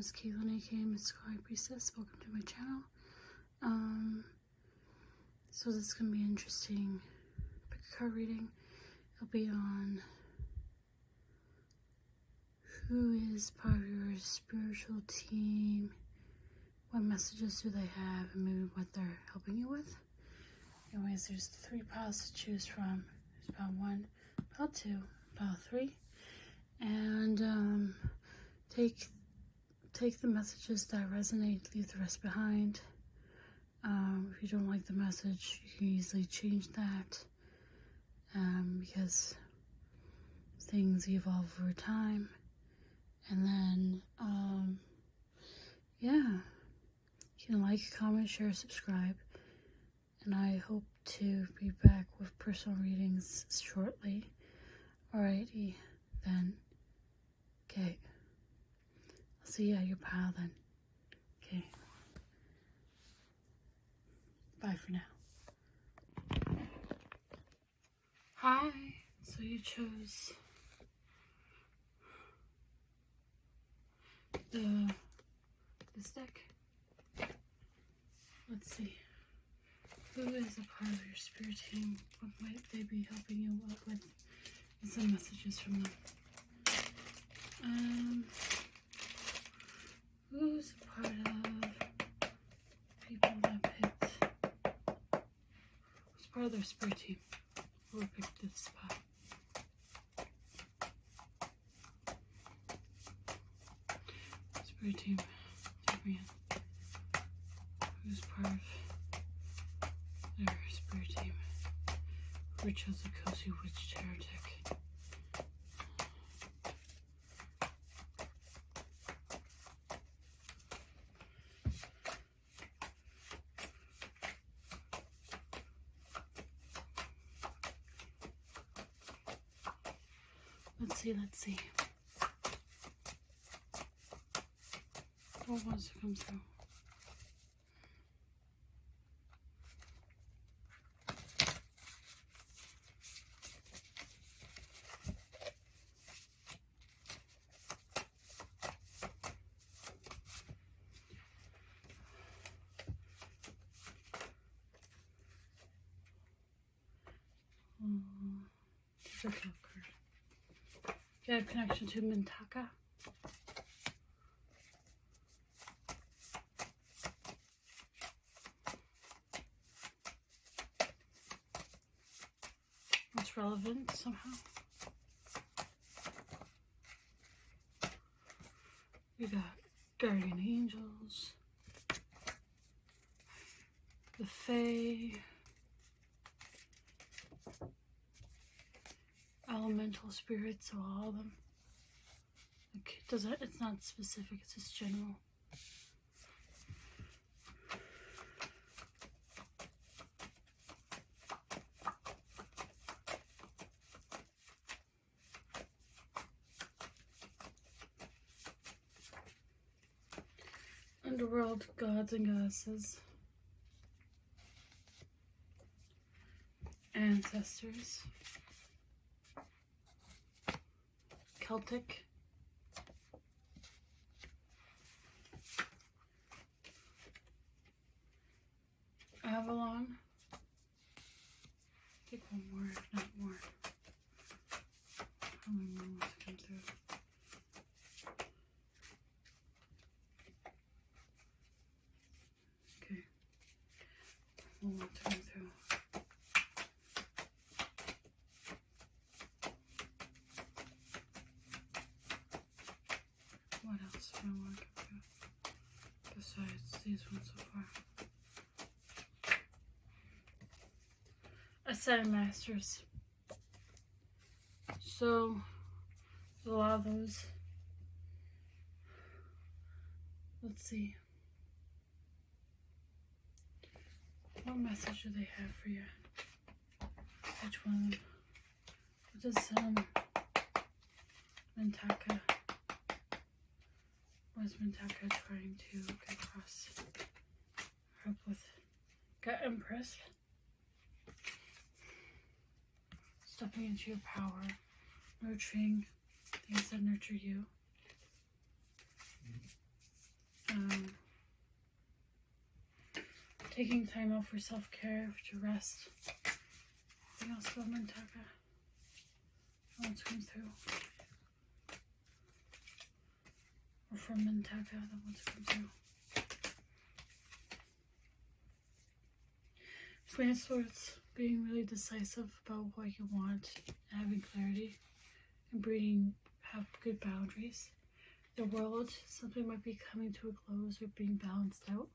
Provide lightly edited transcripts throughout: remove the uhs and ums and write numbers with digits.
is Caitlin, aka Miss Sky Priestess. Welcome to my channel. So this is going to be interesting. Pick a card reading. It'll be on who is part of your spiritual team, what messages do they have, and maybe what they're helping you with. Anyways, there's 3 piles to choose from. There's pile 1, pile 2, pile 3. And take the messages that resonate, leave the rest behind. If you don't like the message, you can easily change that, because things evolve over time. And then, yeah, you can like, comment, share, subscribe. And I hope to be back with personal readings shortly. Alrighty, then. Okay. I'll see you at your pile then. Okay. Bye for now. Hi. So you chose this deck. Let's see. Who is a part of your spirit team? What might they be helping you with? And some messages from them. Who's a part of people that picked? Who's part of their spirit team? Who picked this spot? Spirit team, take me in. Who's part of their spirit team? Who chose the Cozy Witch Tarot deck? Let's see. What wants to come through? Do you have connection to Mintaka? It's relevant somehow. We got guardian angels, the Fae, elemental spirits, so all of them. Like, it's not specific, it's just general. Underworld gods and goddesses. Ancestors. Celtic. Avalon. Take one more, if not more. How many more wants to come through? Okay. One more to come through. What else do I want to come through? Besides these ones so far. Ascendant Masters. So, there's a lot of those. Let's see. What message do they have for you? Which one? What does Mintaka? What is Mintaka trying to get across? Help with? Got Empress. Stepping into your power, nurturing things that nurture you. Taking time out for self-care, to rest. Anything else about Mintaka? That one's come through. Or from Mintaka, that one's come through. Queen of Swords, being really decisive about what you want, having clarity, and have good boundaries. The world, something might be coming to a close or being balanced out.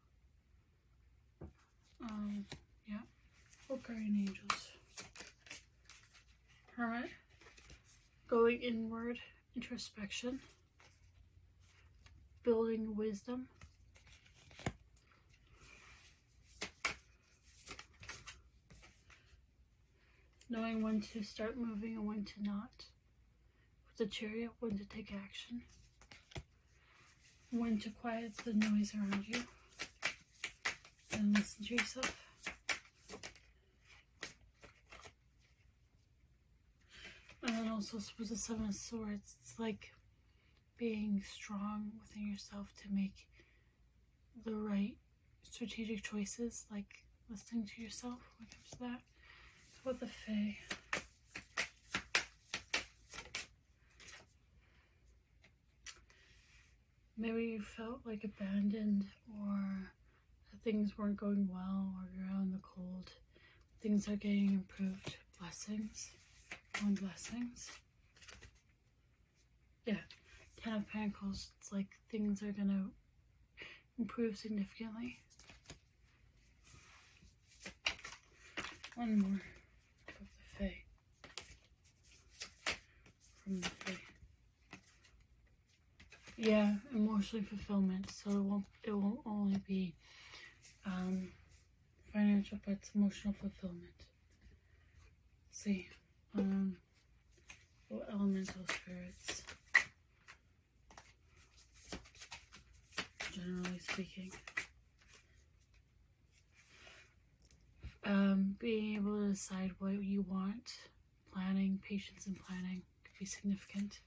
Yeah. Or guardian angels. Hermit, going inward, introspection, building wisdom. Knowing when to start moving and when to not. With the Chariot, when to take action. When to quiet the noise around you. And listen to yourself. And then also with the Seven of Swords, it's like being strong within yourself to make the right strategic choices, like listening to yourself when it comes to that. What the Fae? Maybe you felt like abandoned, or that things weren't going well, or you're out in the cold. Things are getting improved. Blessings on blessings. Yeah, Ten of Pentacles. It's like things are gonna improve significantly. One more. From the Fae. Yeah, emotional fulfillment. So it won't only be financial, but it's emotional fulfillment. Let's see. What elemental spirits, generally speaking. Being able to decide what you want, planning, patience and planning could be significant.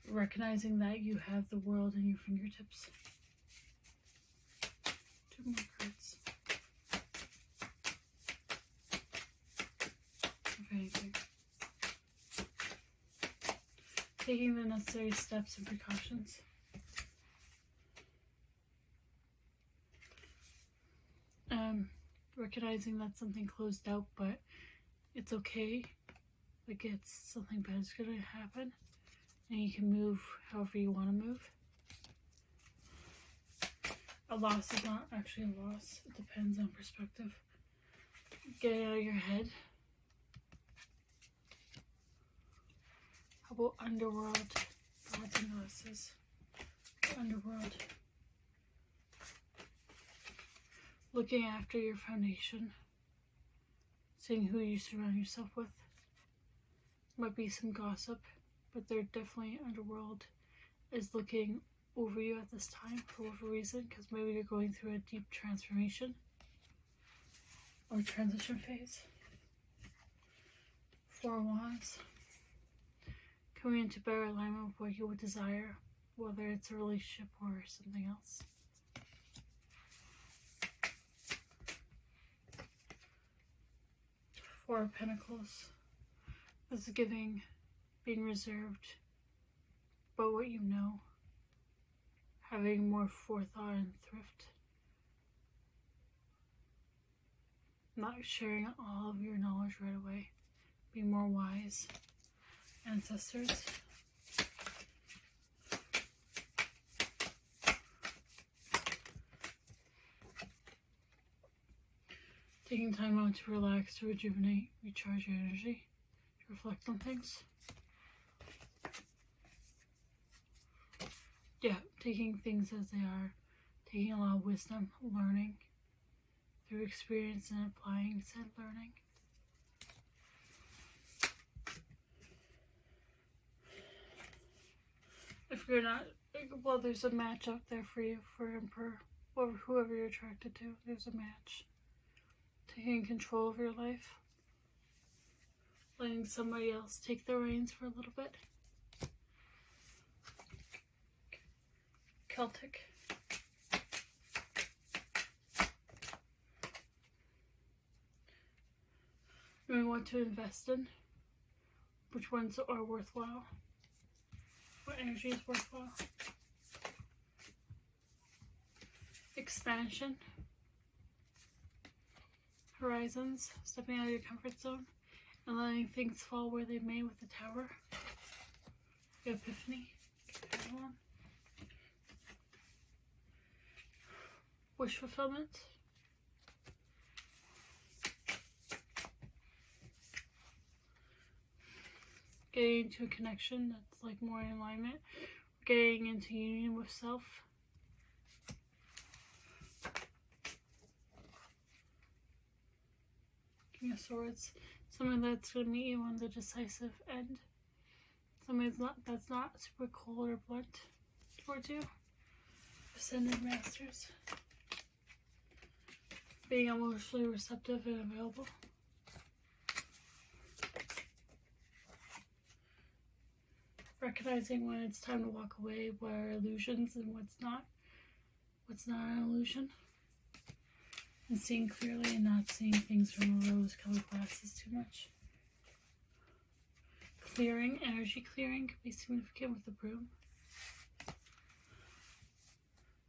Recognizing that you have the world in your fingertips. Two more cards. If anything. Taking the necessary steps and precautions. Recognizing that something closed out, but it's okay. Like it's something bad's gonna happen, and you can move however you want to move. A loss is not actually a loss. It depends on perspective. Getting out of your head. How about underworld? Gods and goddesses. Underworld. Looking after your foundation. Seeing who you surround yourself with. Might be some gossip, but they're definitely underworld is looking over you at this time for whatever reason, because maybe you're going through a deep transformation or transition phase. Four of Wands. Coming into better alignment with what you would desire, whether it's a relationship or something else. Four of Pentacles. This is giving, being reserved about what you know, having more forethought and thrift, not sharing all of your knowledge right away, being more wise. Ancestors. Taking time out to relax, to rejuvenate, recharge your energy, to reflect on things. Yeah, taking things as they are, taking a lot of wisdom, learning through experience and applying said learning. If you're not, well, there's a match out there for you, for Emperor, or whoever you're attracted to, there's a match. Taking control of your life. Letting somebody else take the reins for a little bit. Celtic. Knowing what to invest in, which ones are worthwhile, what energy is worthwhile. Expansion. Horizons, stepping out of your comfort zone and letting things fall where they may with the Tower. Epiphany. Wish fulfillment. Getting into a connection that's like more in alignment. Getting into union with self. King of Swords. Something that's going to meet you on the decisive end. Something that's not super cold or blunt towards you. Ascendant Masters. Being emotionally receptive and available. Recognizing when it's time to walk away, what are illusions and what's not an illusion. And seeing clearly and not seeing things from rose-colored glasses too much. Clearing, energy clearing could be significant with the broom.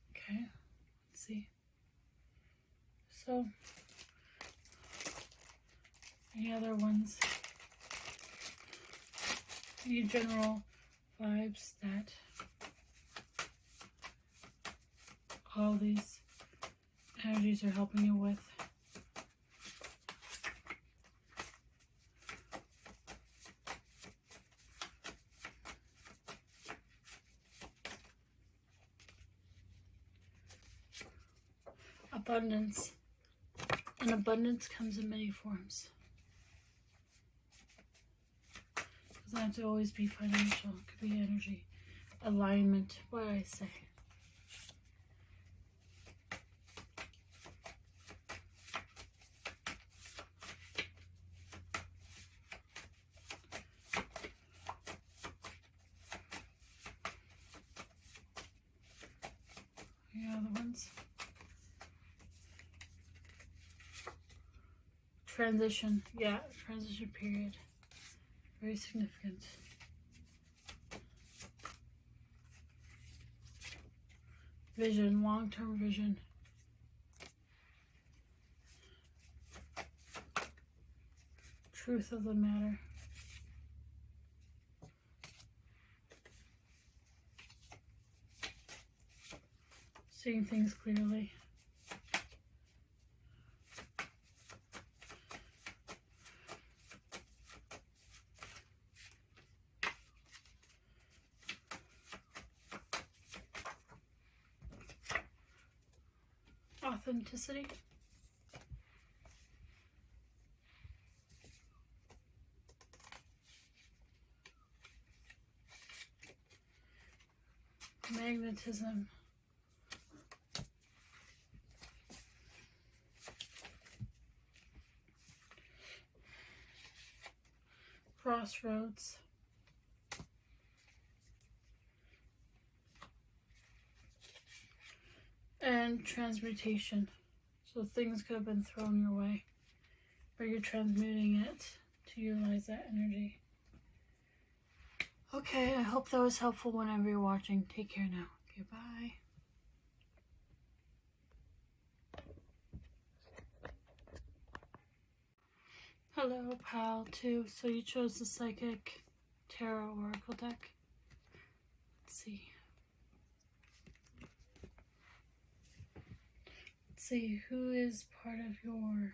Okay, let's see. So, any other ones? Any general vibes that all these energies are helping you with? Abundance. And abundance comes in many forms. It doesn't have to always be financial. It could be energy. Alignment. What did I say? Any other ones? Transition. Yeah, transition period. Very significant. Vision, long-term vision. Truth of the matter. Seeing things clearly. Authenticity. Magnetism. Crossroads. And transmutation. So things could have been thrown your way, but you're transmuting it to utilize that energy. Okay, I hope that was helpful whenever you're watching. Take care now. Okay, bye. Hello, pal, too. So you chose the Psychic Tarot Oracle deck. Let's see. See who is part of your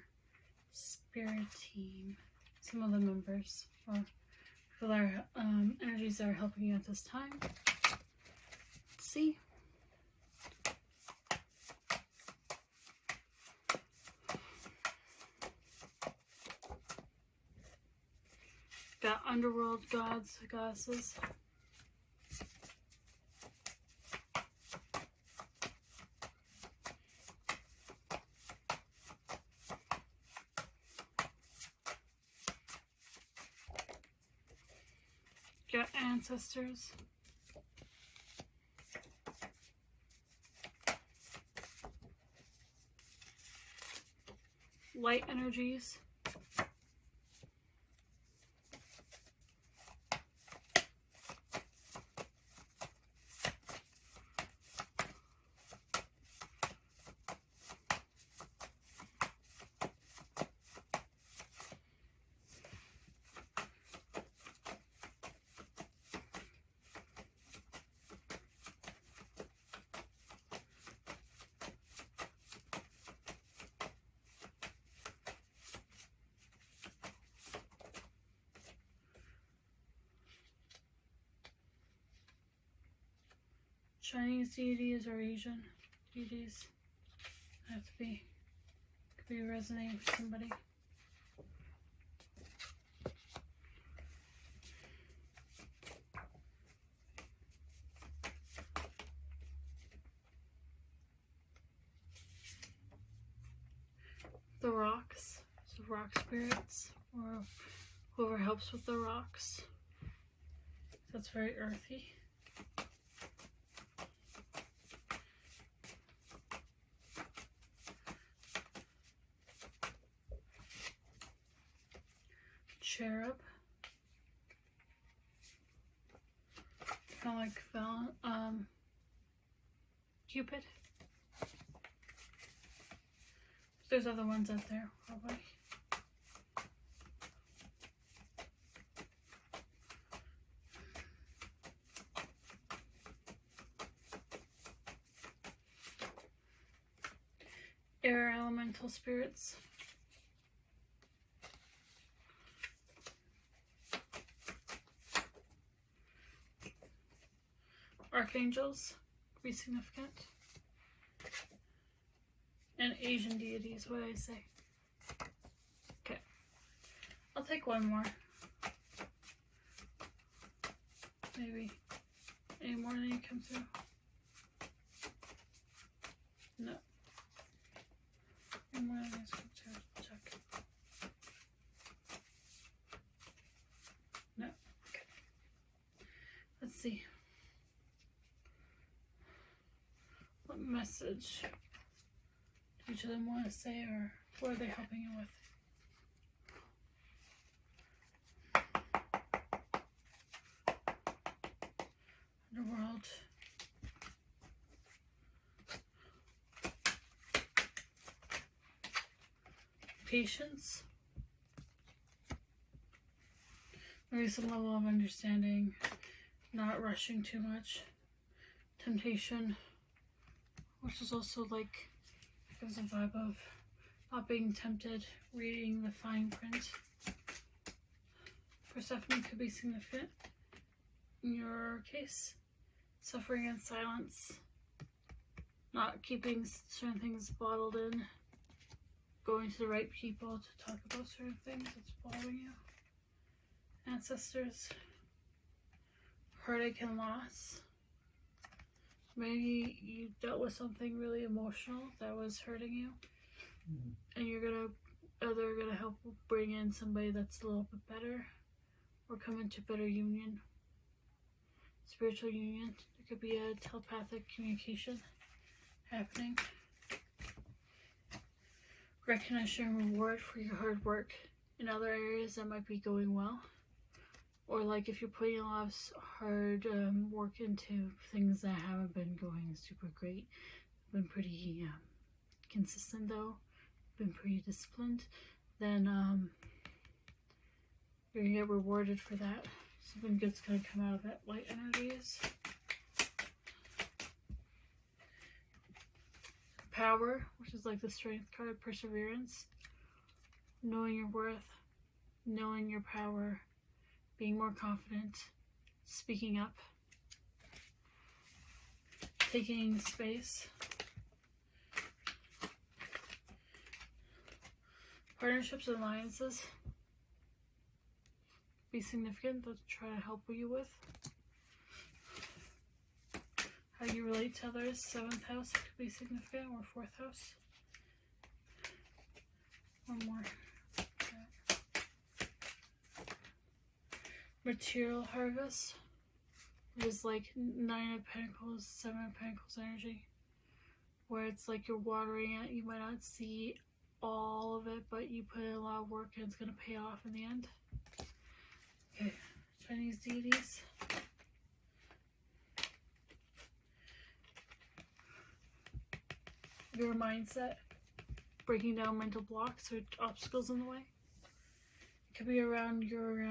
spirit team. Some of the members or people that are energies that are helping you at this time. Let's see. Got underworld gods, goddesses. Got ancestors. light energies. Chinese deities or Asian deities have to be, could be resonating for somebody. The rocks, so rock spirits, or whoever helps with the rocks. That's very earthy. Cherub, kind of like Cupid. There's other ones out there, probably. Air elemental spirits. Archangels, could be significant. And Asian deities, what did I say? Okay. I'll take one more. Maybe. Any more than you come through? No. Any more than these come through? Check. No. Okay. Let's see. What message do each of them want to say, or what are they helping you with? Underworld. Patience. Maybe some level of understanding, not rushing too much. Temptation, which is also like, gives a vibe of not being tempted, reading the fine print. Persephone could be significant in your case. Suffering in silence, not keeping certain things bottled in, going to the right people to talk about certain things that's bothering you. Ancestors, heartache and loss. Maybe you dealt with something really emotional that was hurting you, and you're either gonna help bring in somebody that's a little bit better, or come into better union, spiritual union. There could be a telepathic communication happening. Recognition and reward for your hard work in other areas that might be going well. Or like if you're putting a lot of hard work into things that haven't been going super great, been pretty consistent though, been pretty disciplined, then you're gonna get rewarded for that. Something good's gonna come out of it. Light energies. Power, which is like the strength card. Perseverance. Knowing your worth, knowing your power, being more confident, speaking up, taking space. Partnerships and alliances be significant, but try to help you with. How you relate to others. 7th house could be significant, or 4th house. One more. Okay. Material harvest is like 9 of Pentacles, 7 of Pentacles energy, where it's like you're watering it. You might not see all of it, but you put in a lot of work and it's going to pay off in the end. Okay, Chinese deities. Your mindset, breaking down mental blocks or obstacles in the way. It could be around your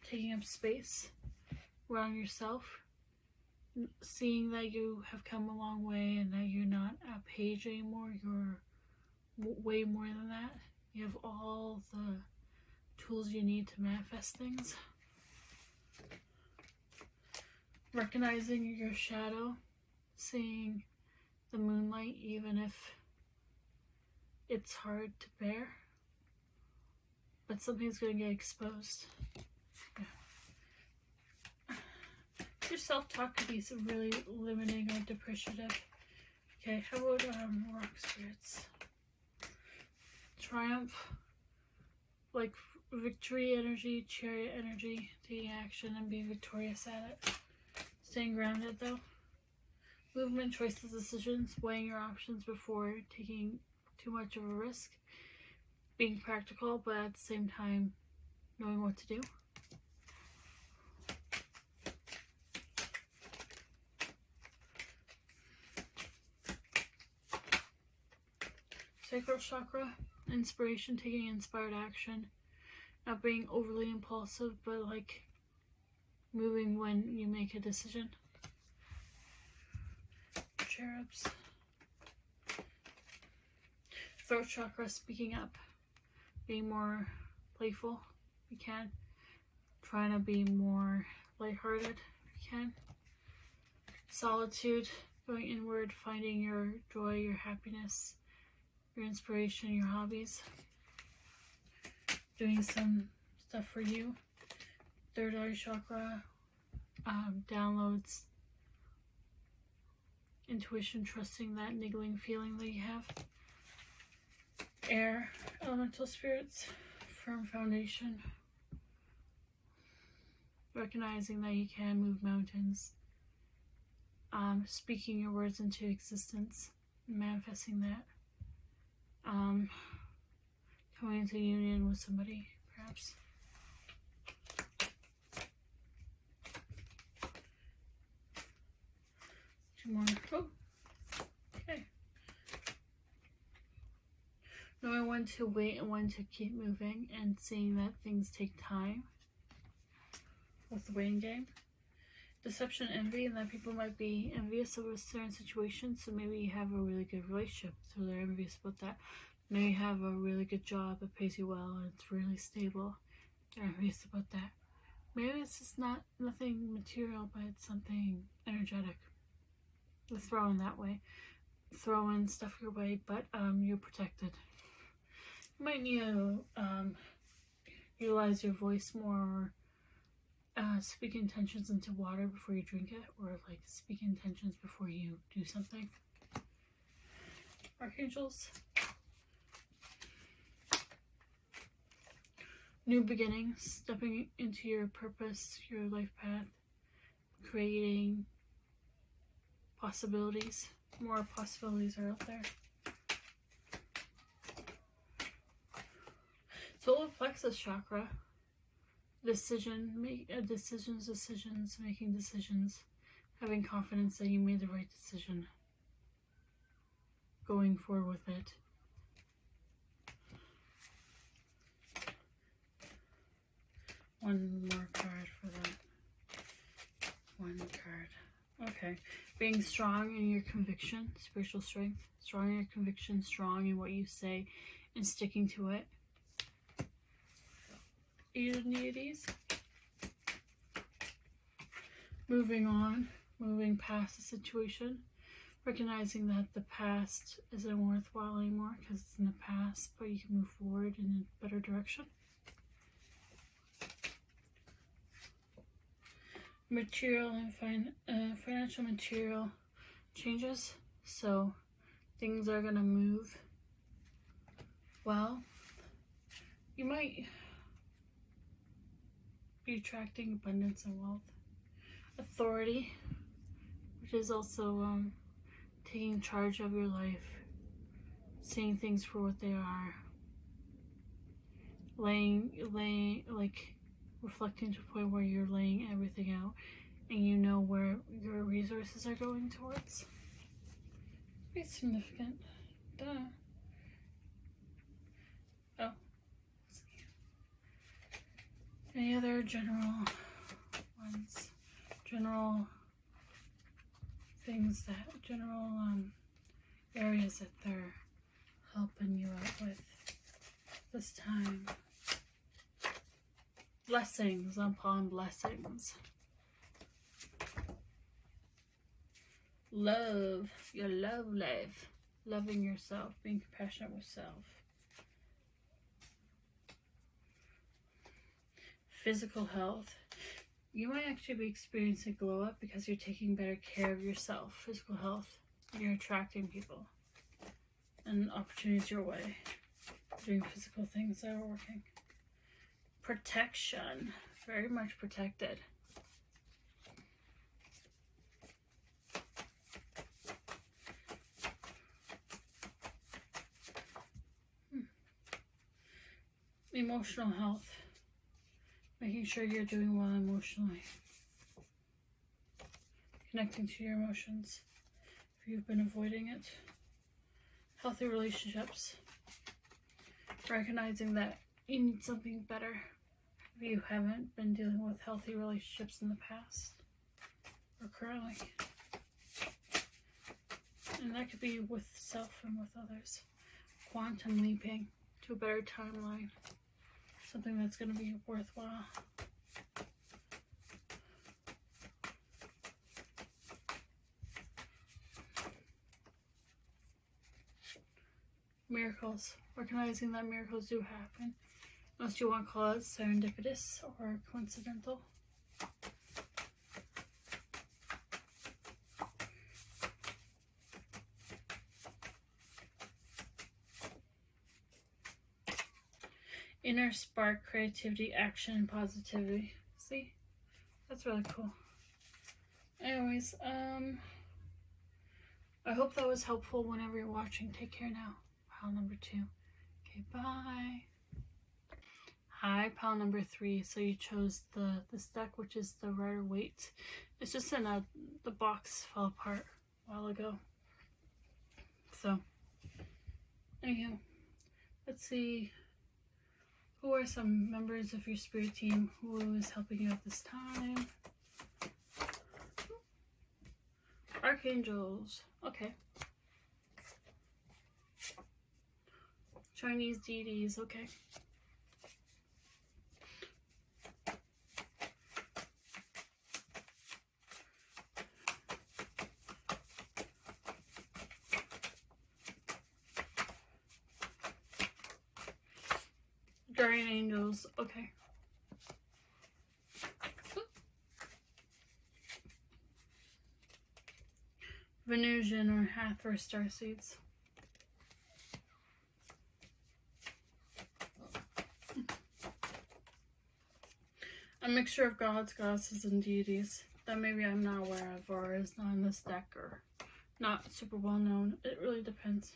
taking up space around yourself, seeing that you have come a long way and that you're not a page anymore, you're way more than that. You have all the tools you need to manifest things. Recognizing your shadow, seeing the moonlight even if it's hard to bear, but something's going to get exposed. Yeah. Your self-talk could be really limiting or depreciative. Okay, how about rock spirits? Triumph, like victory energy, chariot energy, taking action and being victorious at it. Staying grounded though. Movement, choices, decisions, weighing your options before taking too much of a risk. Being practical, but at the same time knowing what to do. Sacral chakra, inspiration, taking inspired action. Not being overly impulsive, but like moving when you make a decision. Cherubs. Throat chakra, speaking up. Being more playful if you can. Trying to be more lighthearted if you can. Solitude, going inward, finding your joy, your happiness, your inspiration, your hobbies. Doing some stuff for you. Third eye chakra, downloads, intuition, trusting that niggling feeling that you have. Air, elemental spirits, firm foundation. Recognizing that you can move mountains. Speaking your words into existence, manifesting that. Coming into union with somebody, perhaps. Two more. Oh, okay. Knowing when to wait and when to keep moving, and seeing that things take time with the waiting game. Deception, envy, and that people might be envious of a certain situation, so maybe you have a really good relationship, so they're envious about that. Maybe you have a really good job that pays you well and it's really stable, they're envious about that. Maybe it's just nothing material, but it's something energetic. Let's throw in that way. Throw in stuff your way, but you're protected. You might need to utilize your voice more, or speak intentions into water before you drink it, or like speak intentions before you do something. Archangels. New beginnings, stepping into your purpose, your life path, creating possibilities. More possibilities are out there. Solar plexus chakra, decisions, making decisions, having confidence that you made the right decision, going forward with it. One more card for that. One card. Okay. Being strong in your conviction, spiritual strength. Strong in your conviction, strong in what you say, and sticking to it. Deities. Moving on. Moving past the situation. Recognizing that the past isn't worthwhile anymore because it's in the past, but you can move forward in a better direction. Material and financial material changes, so things are gonna move well. You might be attracting abundance and wealth. Authority, which is also taking charge of your life, seeing things for what they are, like reflecting to a point where you're laying everything out and you know where your resources are going towards. Pretty significant. Duh. Oh. Any other general ones? General things that, general areas that they're helping you out with this time. Blessings upon blessings. Love, your love life. Loving yourself, being compassionate with self. Physical health. You might actually be experiencing a glow up because you're taking better care of yourself. Physical health. You're attracting people and opportunities your way. Doing physical things that are working. Protection. Very much protected. Emotional health. Making sure you're doing well emotionally. Connecting to your emotions. If you've been avoiding it. Healthy relationships. Recognizing that you need something better. If you haven't been dealing with healthy relationships in the past. Or currently. And that could be with self and with others. Quantum leaping to a better timeline. Something that's going to be worthwhile. Miracles. Recognizing that miracles do happen. Unless you want to call it serendipitous or coincidental. Inner spark, creativity, action, and positivity. See? That's really cool. Anyways, I hope that was helpful whenever you're watching. Take care now. Pile number 2. Okay, bye. Hi, pile number 3. So you chose this deck, which is the Rider-Waite. It's just in the box fell apart a while ago. So, anyhow, let's see. Who are some members of your spirit team who is helping you at this time? Archangels. Okay. Chinese deities. Okay. Guardian angels. Okay. Venusian or Hathor starseeds. A mixture of gods, goddesses, and deities that maybe I'm not aware of or is not in this deck or not super well known. It really depends.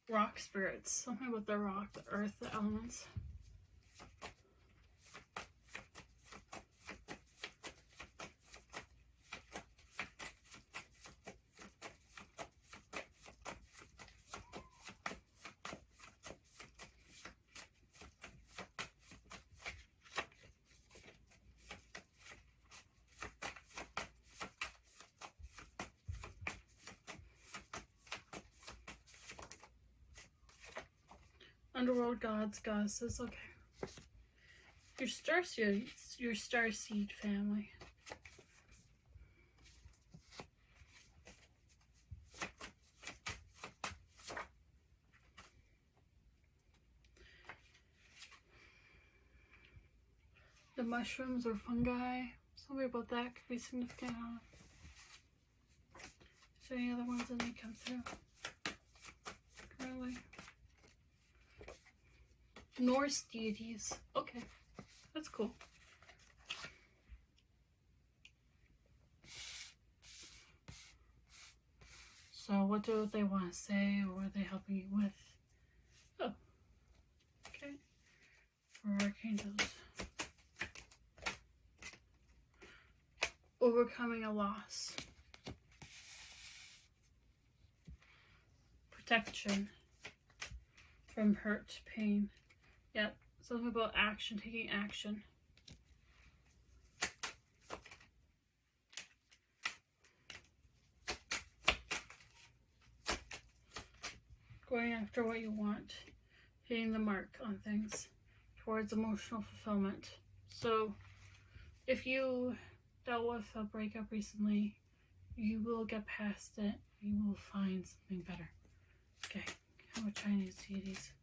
Rock spirits. Something about the rock, the earth, the elements. Underworld gods, goddesses. Okay. Your starseed family. The mushrooms or fungi. Something about that could be significant. Is there any other ones that may come through? Currently. Norse deities. Okay. That's cool. So what do they want to say, or what are they helping you with? Oh, okay. For archangels. Overcoming a loss. Protection from hurt, pain. Yep, something about action, taking action. Going after what you want, hitting the mark on things towards emotional fulfillment. So if you dealt with a breakup recently, you will get past it. You will find something better. Okay, how about Chinese deities?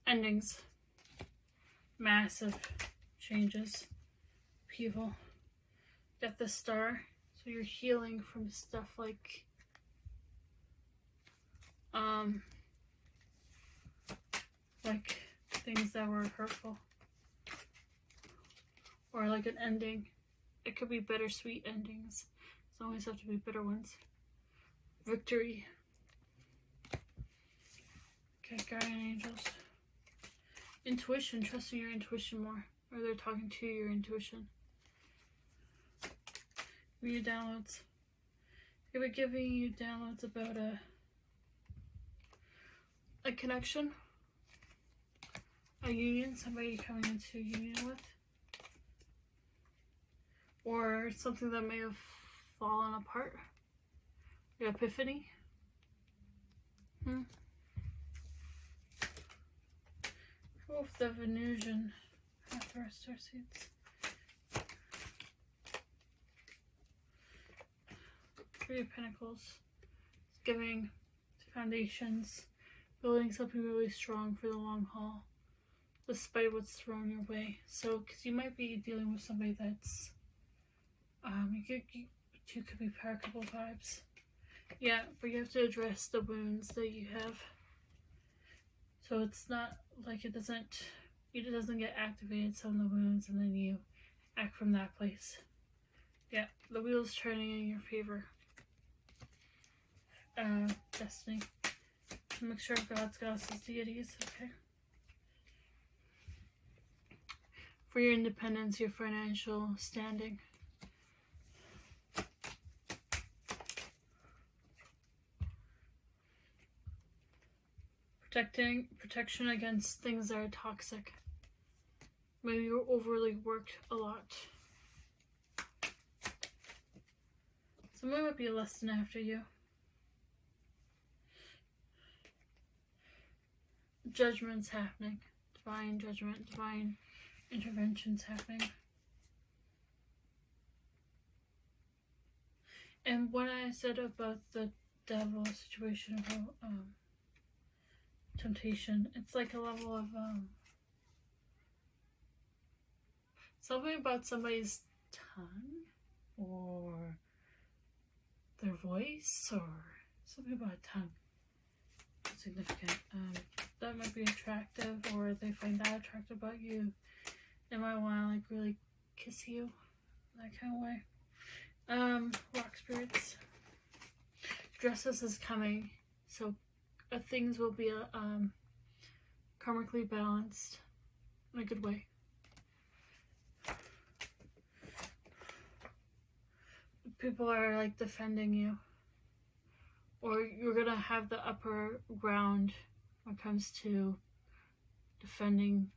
Endings. Massive changes. Upheaval. Get the star. So you're healing from stuff like things that were hurtful, or like an ending. It could be bittersweet endings. It doesn't always have to be bitter ones. Victory. Okay, guardian angels. Intuition, trusting your intuition more, or they're talking to your intuition. Your downloads. They were giving you downloads about a connection, a union, somebody you're coming into a union with, or something that may have fallen apart. Your epiphany. Wolf the Venusian. After our star seeds. Three of Pentacles. It's giving foundations, building something really strong for the long haul, despite what's thrown your way. So, because you might be dealing with somebody that's, you could be power couple vibes. Yeah, but you have to address the wounds that you have. So it's not like it doesn't get activated, some of the wounds, and then you act from that place. Yeah, the wheel's turning in your favor. Destiny. A mixture of gods, goddesses, deities. Okay. For your independence, your financial standing. Protection against things that are toxic. Maybe you're overly worked a lot. Someone might be lusting after you. Judgment's happening. Divine judgment, divine interventions happening. And what I said about the devil situation, about temptation, it's like a level of something about somebody's tongue or their voice, or something about tongue. Significant. That might be attractive, or they find that attractive about you. They might want to like really kiss you, that kind of way. Rock spirits. Justice is coming, so things will be karmically balanced in a good way. People are like defending you, or you're gonna have the upper ground when it comes to defending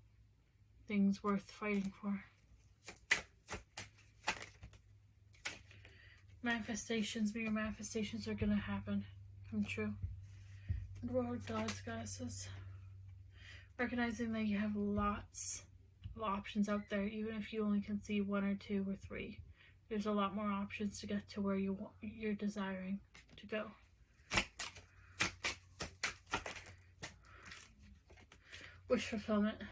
things worth fighting for. Manifestations, bigger manifestations are gonna happen, come true. World gods, goddesses. Recognizing that you have lots of options out there, even if you only can see one or two or three. There's a lot more options to get to where you're desiring to go. Wish fulfillment.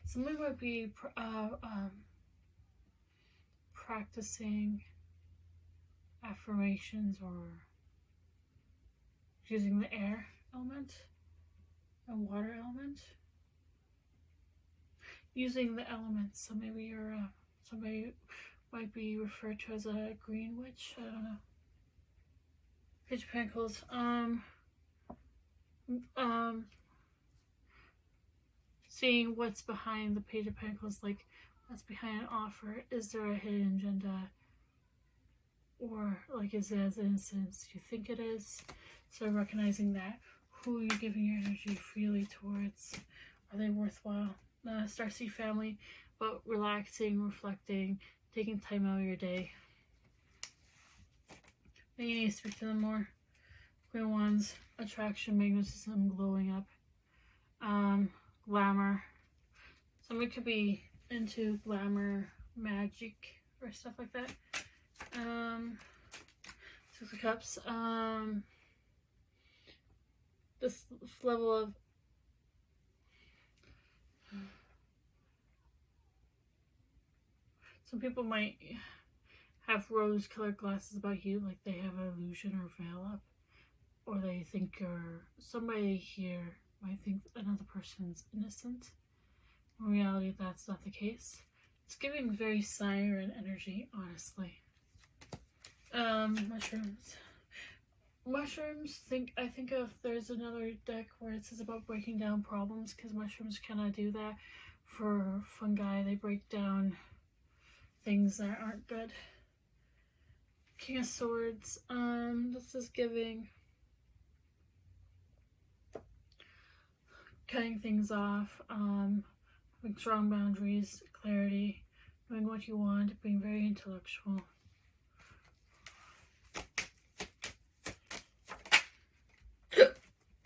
Somebody might be practicing affirmations, or using the air element and water element. using the elements. So maybe you're somebody might be referred to as a green witch. I don't know. Page of Pentacles. Seeing what's behind the Page of Pentacles, like what's behind an offer. Is there a hidden agenda? Or like, is it as innocent as you think it is? So recognizing that. Who are you giving your energy freely towards? Are they worthwhile? Starseed family, but relaxing, reflecting, taking time out of your day. Maybe you need to speak to them more. Queen of Wands, attraction, magnetism, glowing up. Glamour. Somebody could be into glamour, magic, or stuff like that. Six of Cups. This level of some people might have rose-colored glasses about you, like they have an illusion or veil up, or they think you're somebody here might think another person's innocent. In reality, that's not the case. It's giving very siren energy, honestly. Mushrooms. Mushrooms, I think of, there's another deck where it says about breaking down problems, because mushrooms kind of do that for fungi. They break down things that aren't good. King of Swords. This is giving cutting things off, having strong boundaries, clarity, knowing what you want, being very intellectual.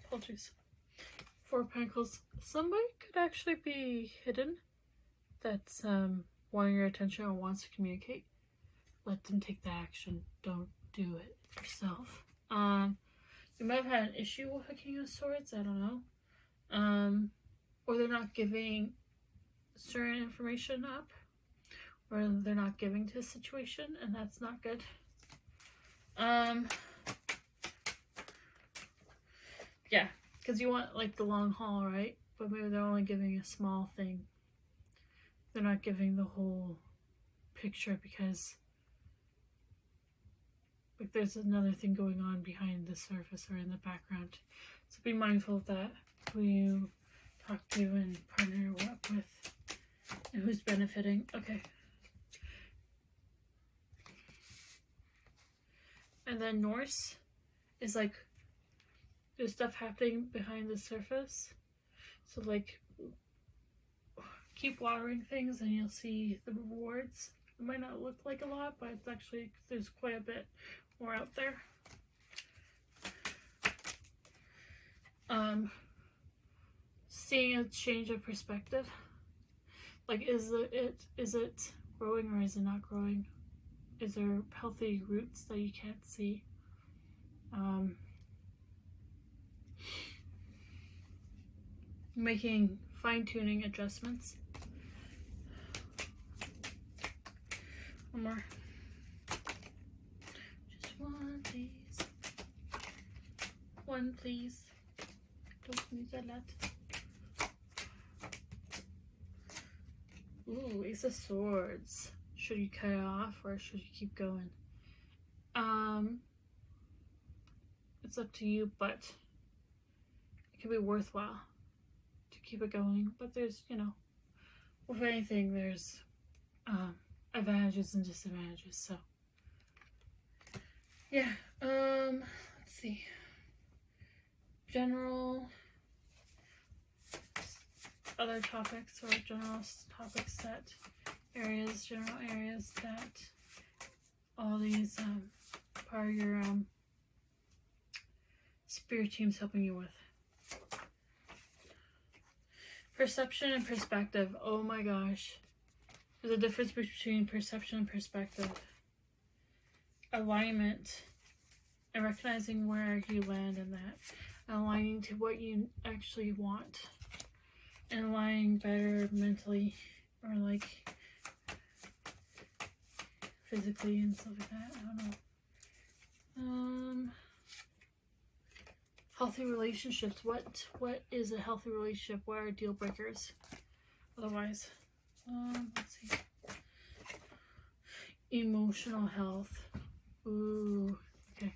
Apologies. Four of Pentacles. Somebody could actually be hidden that's wanting your attention or wants to communicate. Let them take the action. Don't do it yourself. You might have had an issue with a King of Swords. I don't know. Or they're not giving certain information up, or they're not giving to a situation, and that's not good. Yeah, because you want like the long haul, right? But maybe they're only giving a small thing. They're not giving the whole picture because like there's another thing going on behind the surface or in the background. So be mindful of that, who you talk to and partner up with, and who's benefiting. Okay. And then Norse is like, there's stuff happening behind the surface. So like, keep watering things and you'll see the rewards. It might not look like a lot, but it's actually, there's quite a bit more out there. Seeing a change of perspective. Like, is it growing or is it not growing? Is there healthy roots that you can't see? Making fine-tuning adjustments. One more. Just one, please. One, please. Don't need a lot. Ooh, Ace of Swords. Should you cut it off or should you keep going? It's up to you, but it can be worthwhile to keep it going. But there's, you know, with anything, there's advantages and disadvantages. So, yeah. Let's see. General other topics or general topics that general areas that all these part of your spirit team's helping you with. Perception and perspective. Oh my gosh. There's a difference between perception and perspective. Alignment and recognizing where you land in that. Aligning to what you actually want. And aligning better mentally or like physically and stuff like that. I don't know. Healthy relationships. What is a healthy relationship? What are deal breakers? otherwise. Let's see. Emotional health. Ooh, okay.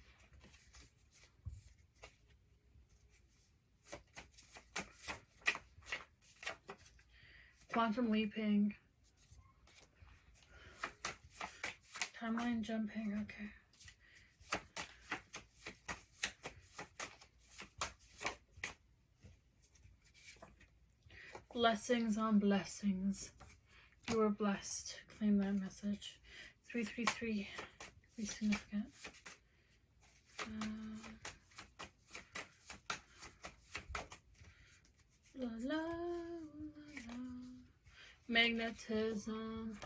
Quantum leaping. Timeline jumping, okay. Blessings on blessings. You are blessed. Claim that message. 333. Be significant. La, la, la, la. Magnetism.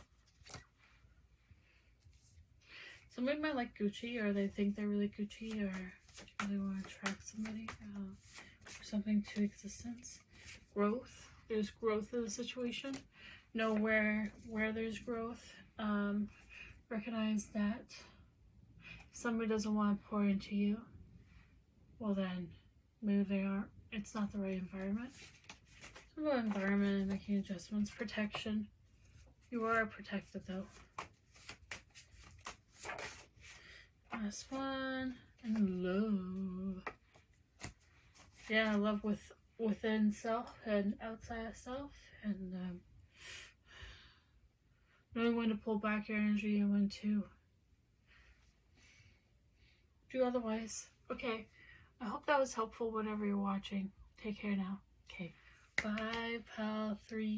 Somebody might like Gucci, or they think they're really Gucci, or really want to attract somebody or something to existence. Growth. There's growth in the situation. Know where there's growth. Recognize that if somebody doesn't want to pour into you, well then maybe it's not the right environment. It's about environment and making adjustments. Protection. You are protected though. Last one. And love. Yeah, love within self and outside of self, and knowing when to pull back your energy and when to do otherwise. Okay, I hope that was helpful whenever you're watching. Take care now. Okay, bye, pal 3.